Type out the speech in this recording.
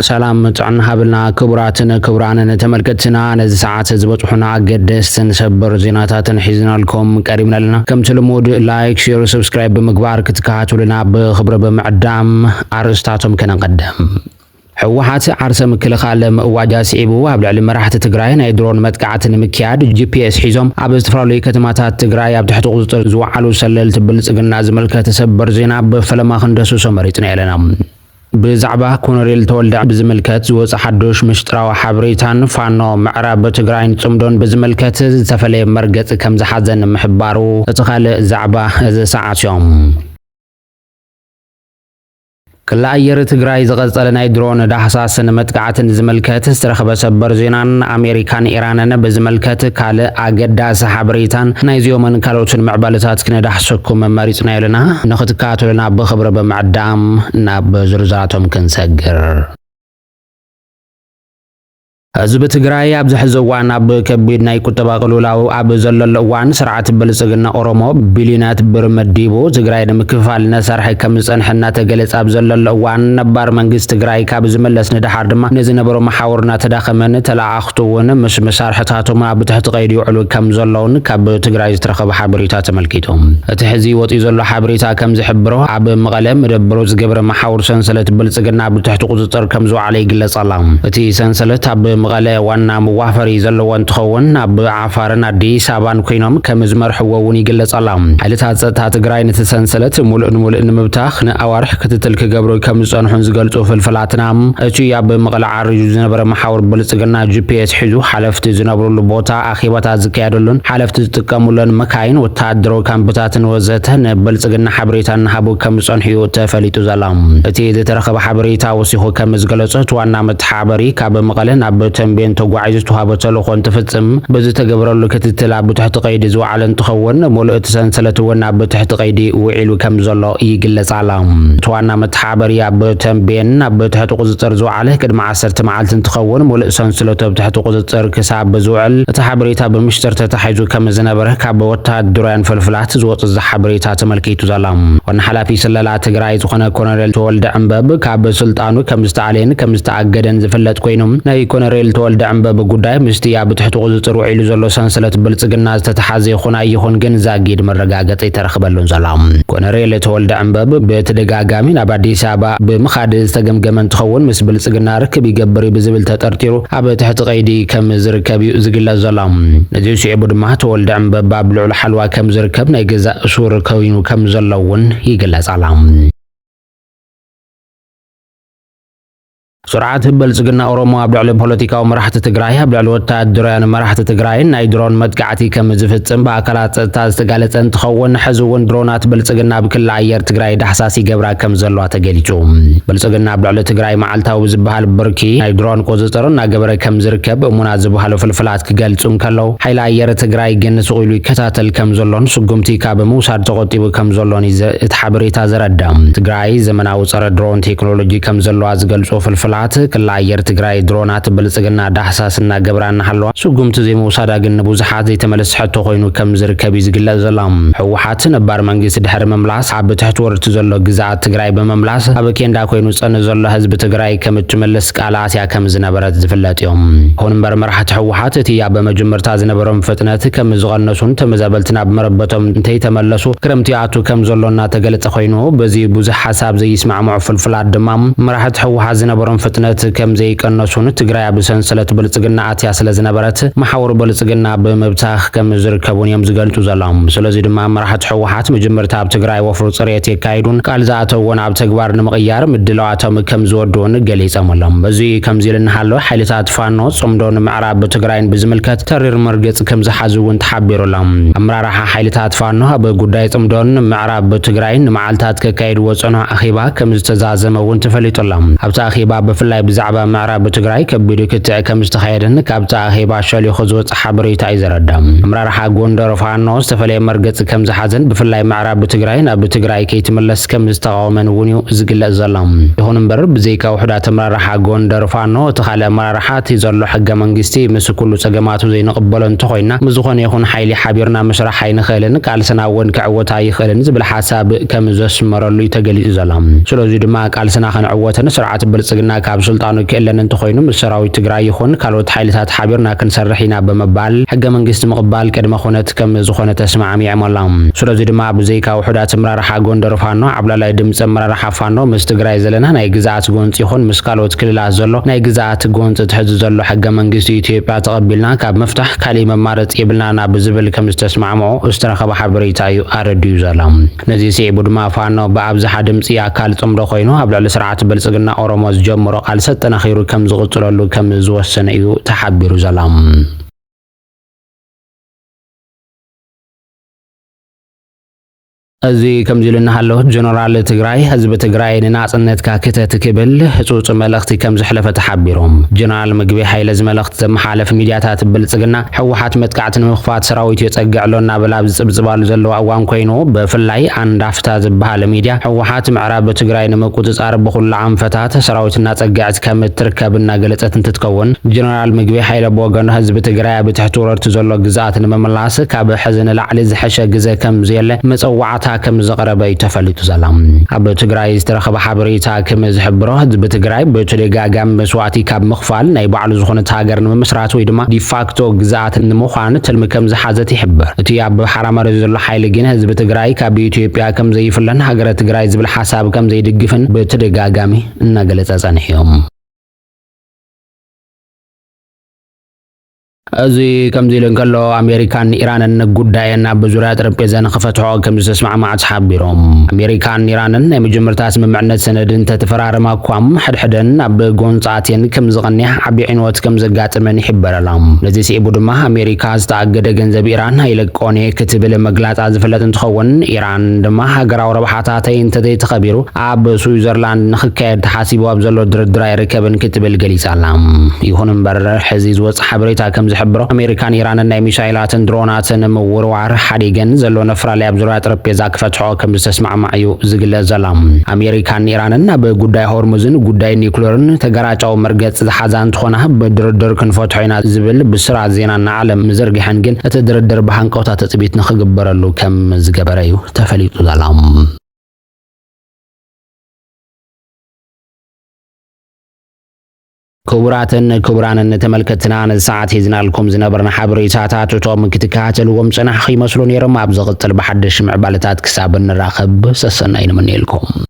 سلام طعن هابلنا كبران تملكتنا نز ساعات زبطحنا قدستن سبر زيناتاتن حزنا لكم قريبنا لنا كم تلمود لايك شير وسبسكرايب بمقبار كتكاتوا لنا بخبر بمعدام عرستاتهم كنقدم حوحات عرس مكلخال مواجه سعيبو ابلع مرحله تግራይ ናይ ድሮን መጥቃዕትን ምክያድ ጂፒኤስ ሒዞም ኣብ ዝተፈላለዩ ከተማታት ትግራይ ኣብ ትሕቲ ቁጥጥር ዝወዓሉ ሰለልቲ ብልጽግና ዝመልከተ ሰበር ዜና በፈለማ ክንደሱ ሰመሪጥና ያለና ብዛዕባ ኮሎኔል ተወልደ ብዝመልከት ዝወጽ ሓዶሽ ምሽጥራዊ ሓበሬታን ፋኖ ምዕራብ ትግራይን ጽምዶን ብዝመልከት ዝተፈለየ መርገጽ ከም ዝሓዘን ምሕባሩ እተኻለ ዛዕባ ዘሰዓትዮም كلا أير تجري زغزل نايدرون دحساسن متقعتن زملكات استرخب سبر زينان أمريكان إيران بزملكات كال أجدا سحبريتان نايزيو من كالوتن معبالتات كنا دحسكم مريتنا لنا ناخد كاتلنا بخبر بمعدام ناب زرزاتهم كنسجر حزب تግራይ ኣብ ዝሕዘዋን ኣብ ከቢድ ናይ ቁጠባ ቅልውላው ኣብ ዘለሎ እዋን ስርዓት ብልጽግና ኦሮሞ ቢሊዮናት ብር መዲቡ ትግራይ ንምክፋል ነሰርሐ ከም ዝጸንሐና ተገለጸ ኣብ ዘለሎ እዋን ነባር መንግስት ትግራይ ካብ ዝመለስ ንድሓር ድማ ነዝነበሩ መሓወርና ተዳኸመን ተላኣኽቱውን ምስ መሳርሕታቶም ኣብ ትሕቲ ቀይዲ ይውዕሉ ከም ዘለውን ካብ ትግራይ ዝተረኸበ ሓበሬታ ተመልኪቶም እቲ ሕዚ ወጢ ዘሎ ሓበሬታ ከም ዝሕብሮ ኣብ መቐለ መደበሩ ዝገብረ መሓወር ሰንሰለት ብልጽግና ኣብ ትሕቲ ቁጥጥር ከም ዝወዓለ ይግለጽ ኣላ እቲ ሰንሰለት ኣብ مغلا وانا موافري زلوان تخون اب عفارن አዲስ አበባን ኮይኖም ከመዝመርሕወውን ይግለጽ አላ ኃይለታት ጸጥታ ትግራይ ንተሰንሰለት ሙሉእን ምብታኽ ንአዋርሕ ክትትል ከገብሩ ከምጽንሑን ዝገልጹ ፍልፍላትና እቺ ያብ መቀለ ዓርዩ ዝነበረ መሓወር ብልጽግና ጂፒኤስ ሒዙ ሓለፍቲ ዝነብሩሉ ቦታ አኺባታት ዝካየደሉን ሓለፍቲ ዝጥቀሙሉን መካይን ወታደራዊ ካምፕታትን ወዘተ ንብልጽግና ሓበሬታን ሃቡ ከምጽንሑ ተፈሊጡ ዘላም እቲ ዝተረኸበ ሓበሬታ ወሲኹ ከምዝገለጸት ዋና መተሓበሪ ካብ መቀለ ናብ ተንቤን ተጓዒዙ ተዋበ ተልኾን ተፈጽም በዚ ተገብረሉ ክትትል ኣብ ትሕቲ ቀይዲ ዝወዓለን ተኸውን ሙሉእ ሰንሰለት ወና ኣብ ትሕቲ ቀይዲ ውዒሉ ከም ዘሎ ይግለጽ ኣላ ተዋና መተሓበሪ ኣብ ተንቤን ኣብ ትሕቲ ቁጥጥር ዝወዓለ ቅድሚ 10 መዓልትን ተኸውን ሙሉእ ሰንሰለት ኣብ ትሕቲ ቁጥጥር ክሳብ ዝውዕል እቲ ሓበሬታ ብምሽጥር ተታሒዙ ከም ዝነበረ ካብ ወታደራውያን ፍልፍላት ዝወጽ ሓበሬታ ተመልኪቱ ዘላ ዋና ሓላፊ ስለላ ትግራይ ዝኾነ ኮሎኔል ተወልደ ዕንበብ ካብ ስልጣኑ ከም ዝተዓለን ከም ዝተኣገደን ዝፍለጥ ኮይኖም ናይ ኮሎኔል ተወልደ ዕንበብ ጉዳይ ምስቲ ኣብ ትሕቲ ቁጥጥር ውዒሉ ዘሎ ሰንሰለት ብልጽግና ዝተተሓዘ ይኹን ግን ዛጊድ መረጋገጽ ይተረኽበሉን ዘላ ኮሎኔል ተወልደ ዕንበብ በተደጋጋሚ ናብ አዲስ አበባ ብምኻድ ዝተገምገመን ተኸውን ምስ ብልጽግና ርክብ ይገብር ብዝብል ተጠርጢሩ ኣብ ትሕቲ ቀይዲ ከም ዝርከብ ዝግለጽ ዘላ ነዚ ሲዕቡ ድማ ተወልደ ዕንበብ ኣብ ልዑል ሓልዋ ከም ዝርከብ ናይ ገዛ እሱር ኮይኑ ከም ዘለውን ይግለጽ ኣላ سرعات بلጽግና ኦሮሞ ኣብ ልዕሊ ፖለቲካዊ መራሕቲ ትግራይ ኣብ ልዕሊ ወታደራውያን መራሕቲ ትግራይ ናይ ድሮን መጥቃዕቲ ከም ዝፍጽም በአካላት ጸጥታ ዝተጋለጸን ተኸውን ሕዝውን ድሮናት በልጽግና ብክልል ኣየር ትግራይ ዳሕሳስ ይገብራ ከም ዘለዋ ተገሊጹ በልጽግና ኣብ ልዕሊ ትግራይ መዓልታዊ ዝበሃል ብርኪ ናይ ድሮን ቁጥጥር እናገበረ ከም ዝርከብ እሙና ዝበሃሉ ፍልፍላት ክገልጹ ከለው ሓይሊ ኣየር ትግራይ ግን ስቑኢሉ ይከታተል ከም ዘሎን ስጉምቲ ካብ ምውሳድ ተቆጢቡ ከም ዘሎን እቲ ሓበሬታ ዘረዳ ትግራይ ዘመናዊ ጸረ ድሮን ቴክኖሎጂ ከም ዘለዋ ዝገልጹ ፍልፍላት كل أير تجري درونات بلصقنا دحساسنا جبرنا حلوة سقوم تزيم وصادا جن بوزحات زي تملس حتى خوينو كم زركبي زقلا زلام حوحاتنا بارمانجس دحر مملاس عب تحت ورد تزلو جزاء تجري بمملاس أبكين دا خوينو أنا زلو حزب تجري كم تملس كعلاس يا كم زنبرات زفلات يوم هون برمرحة حوحات تيا بمجمر تازنا برم فتنات كم زغنسون تمزابلتنا بمربطهم انتي تملسو كرمتياتو كم زلونا تجلت خوينو بزي بوزح حساب زي يسمع معفل فلاد دمام مرحة حوحات زنا برم فتنات كم زي كنسون تجري بسنسلة بلصقنا عتيا سلزنا نبرت محاور بلصقنا بمبتاخ كم زركبون يوم زقلتو زلام سلازي دما مرحة حوحات مجمر تاب تجري وفرط صريت يكايدون قال ذاته ونعب تجبار نمغيار مدلوعاتهم كم زودون جليس أملهم بزي كم زيلن حلو حيلتات فانو صمدون معراب تجرين بزملكات ترير مرقص كم زحزون تحبير لهم امرارها حيلتات فانو بقداي صمدون معراب تجرين معالتات كايد وصنع اخيبا كم استزازم وانت فليت لهم ابتا اخيبا بفلاي بزعبا معراب تجري كبيدو كتع كم استخيرن كابتا اخيبا شالي خزوت حبريتا يزردم امرارها غوندر فانو استفلي مرقص كم زحزن بفلاي معراب تجرين اب تجري كي تملس كم استقاومن ونيو زقل زلام يهون مبر بزيكا وحدات امرارها غوندر فانو تخالى مرارحات يزلو حق منجستي مس كل سجماتو زي نقبلن تخوينا مزخون يكون حيلي حبيرنا مشرح حين خيلن قال سناون كعوتا يخيلن زبل حساب كم زسمرلو يتجلي زلام سلازي دما قال سنا خن عوتن سرعه بلصقنا ካብ ስልጣኑ ክእለን እንተኮይኑ ምስ ሰራዊት ትግራይ ይኹን ካልኦት ሓይልታት ሓቢርና ክንሰርሕ ኢና በመባል ሕገ መንግስቲ ምቕባል ቅድመ ኩነት ከም ዝኾነ ተስማዕሚዖም ኣሎም። ስለዚ ድማ ብዘይካ ውሕዳት ኣመራርሓ ጎንደር ፋኖ ዓብላላይ ድምፂ ኣመራርሓ ፋኖ ምስ ትግራይ ዘለና ናይ ግዛኣት ጎንፂ ይኹን ምስ ካልኦት ክልላት ዘሎ ናይ ግዛኣት ጎንፂ ትሕዝ ዘሎ ሕገ መንግስቲ ኢትዮጵያ ተቐቢልና ካብ መፍታሕ ካሊእ መማረፂ የብልናና ብዝብል ከም ዝተስማዕምዑ ዝተረኸበ ሓበሬታ እዩ ኣረድዩ ዘሎ። ነዚ ስዒቡ ድማ ፋኖ ብኣብዝሓ ድምፂ ኣካል ጽምዶ ኮይኑ ኣብ ልዕሊ ስርዓት ብልጽግና ኦሮሞ ዝጀምሮ ቃልሲ ኣጠናኺሩ ከም ዝቕጽለሉ ከም ዝወሰነ እዩ ተሓቢሩ ዘሎ። እዚ ከም ዝልና ሃሎ ጀነራል ትግራይ ህዝብ ትግራይ ንናጽነትካ ክተት ክብል ህጹጽ መልእኽቲ ከም ዝሕለፈ ተሓቢሮም። ጀነራል ምግቢ ኃይለ ዝመልእኽቲ ዘመሓለፍ ሚድያታት ብልጽግና ሕወሓት መጥቃዕቲ ንምኽፋት ሰራዊት የጸግዕሎና ብላብ ዝጽብጽባሉ ዘለዎ እዋን ኮይኑ ብፍላይ አንድ ኣፍታ ዝበሃል ሚድያ ሕወሓት ምዕራብ ትግራይ ንምቁጽጻር ብኹሉ አንፈታት ሰራዊትና ጸግዕት ከም እትርከብ እናገለጸት እንትትከውን ጀነራል ምግቢ ኃይለ ብወገኑ ህዝብ ትግራይ ኣብ ትሕቲ ወረርቲ ዘሎ ግዛኣት ንምምላስ ካብ ሕዝን ላዕሊ ዝሐሸ ግዜ ከም ዘየለ መጸዋዕታ ከም ዘቀረበ ተፈሊጡ ዘሎ። ኣብ ትግራይ ዝተረኸበ ሓበሬታ ከም ዝሕብሮ ህዝብ ትግራይ በተደጋጋሚ መስዋዕቲ ካብ ምኽፋል ናይ ባዕሉ ዝኾነት ሃገር ንምስራት ወይ ድማ ዲፋክቶ ግዛኣት ንምዃን ትልሚ ከም ዝሓዘት ይሕብር። እቲ ኣብ ሓራመረ ዘሎ ሓይሊ ግን ህዝብ ትግራይ ካብ ኢትዮጵያ ከም ዘይፍለን ሃገረ ትግራይ ዝብል ሓሳብ ከም ዘይድግፍን በተደጋጋሚ እናገለጸ ጸኒሖም። እዚ ከም ዚልን ከሎ ኣሜሪካን ኢራንን ጉዳይና በዙርያ ጠረጴዛ ንኽፈትሖ ከም ዝተስማዕምዓ ተሓቢሮም። ኣሜሪካን ኢራንን ናይ መጀመርታ ስምምዕነት ሰነድን ተተፈራረማ እኳም ሕድሕደን ኣብ ጎንፃትን ከም ዝቐንያ ዓቢ ዕንወት ከም ዘጋጥመን ይሕበረሎም። ነዚ ስዒቡ ድማ ኣሜሪካ ዝተኣገደ ገንዘብ ኢራን ኣይለቆን ክትብል መግላፃ ዝፍለጥ እንትኸውን ኢራን ድማ ሃገራዊ ረብሓታተይ እንተዘይተኸቢሩ ኣብ ስዊዘርላንድ ንኽካየድ ተሓሲቡ ኣብ ዘሎ ድርድር ኣይርከብን ክትብል ገሊጻላ። ይኹን እምበር ሕዚ ዝወፅእ ሓበሬታ ከም ዝሕብሮ ኣሜሪካን ኢራንን ናይ ሚሳይላትን ድሮናትን ምውርዋር ሓዲገን ዘሎ ነፍራልያ ኣብ ዙርያ ጠረጴዛ ክፈትሖ ከም ዝተስማዕምዓ እዩ ዝግለጽ ዘሎ። ኣሜሪካን ኢራንን ኣብ ጉዳይ ሆርሙዝን ጉዳይ ኒውክሌርን ተገራጫዊ መርገጽ ዝሓዛ እንትኾና ብድርድር ክንፈትሖ ኢና ዝብል ብስራት ዜና ንዓለም ዘርጊሐን ግን እቲ ድርድር ብሃንቀውታ ተፅቢት ንኽግበረሉ ከም ዝገበረ እዩ ተፈሊጡ ዘሎ። ክቡራንን ተመልከትና ንሰዓት ሒዝናልኩም ዝነበርና ሓበሬታታት እቶም ክትከታተልዎም ጽናሕኹም ይመስሉ ነይሮም። ኣብ ዝቕጽል ብሓድሽ ምዕባለታት ክሳብ እንራኸብ ሰሰናይ ንምንኤልኩም።